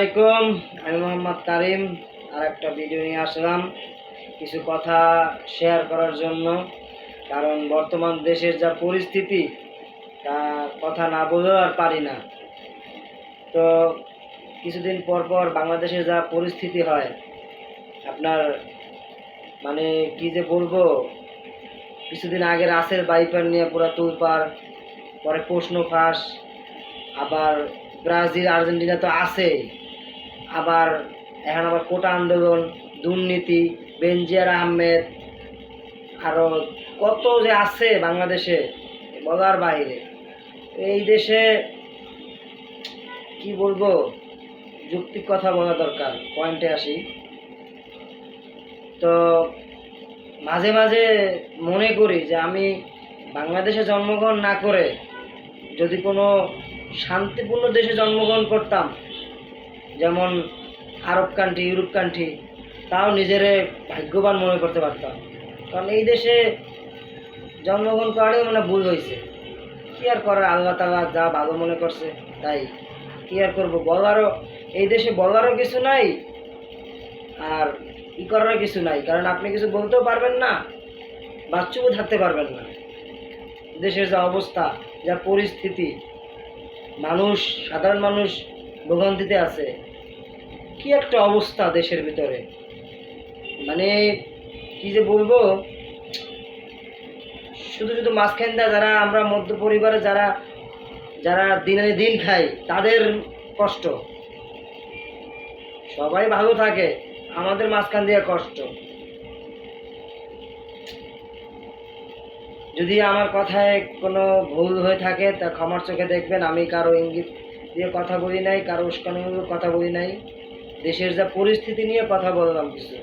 আলাইকুম। আমি মোহাম্মদ কারিম আর একটা ভিডিও নিয়ে আসলাম কিছু কথা শেয়ার করার জন্য। কারণ বর্তমান দেশের যা পরিস্থিতি তা কথা না বলেও আর পারি না। তো কিছুদিন পর পর বাংলাদেশের যা পরিস্থিতি হয় আপনার মানে কি যে বলবো, কিছুদিন আগে রাসেল বাইপার নিয়ে পুরা তুলপার, পরে প্রশ্ন ফাঁস, আবার ব্রাজিল আর্জেন্টিনা তো আছেই, আবার এখন আবার কোটা আন্দোলন, দুর্নীতি, বেনজির আহমেদ, আরও কত যে আছে বাংলাদেশে বলার বাইরে। এই দেশে কি বলবো, যুক্তির কথা বলা দরকার। পয়েন্টে আসি তো মাঝে মাঝে মনে করি যে আমি বাংলাদেশে জন্মগ্রহণ না করে যদি কোনো শান্তিপূর্ণ দেশে জন্মগ্রহণ করতাম, যেমন আরব কান্ট্রি, ইউরোপ কান্ট্রি, তাও নিজেরে ভাগ্যবান মনে করতে পারতাম। কারণ এই দেশে জন্মগ্রহণ করারই মানে ভুল হয়েছে। কী আর করার, আল্লাহ তাআলা যা ভালো মনে করছে তাই। কী আর করবো, বলারও এই দেশে বলারও কিছু নাই, আর ই করারও কিছু নাই। কারণ আপনি কিছু বলতেও পারবেন না, বা চুপ থাকতে পারবেন না। দেশের যা অবস্থা, যা পরিস্থিতি, মানুষ, সাধারণ মানুষ ভোগান্তিতে আছে। কি একটা অবস্থা দেশের ভিতরে, মানে কি যে বলবো। শুধু শুধু মাঝখান দিয়ে যারা আমরা মধ্য পরিবারে যারা যারা দিনে দিন খাই তাদের কষ্ট, সবাই ভালো থাকে, আমাদের মাঝখান দিয়ে কষ্ট। যদি আমার কথায় কোনো ভুল হয়ে থাকে তা ক্ষমার চোখে দেখবেন। আমি কারো ইঙ্গিত দিয়ে কথা বলি নাই, কারো উস্কানিমূলক কথা বলি নাই। দেশের যা পরিস্থিতি নিয়ে কথা বললাম কিছু।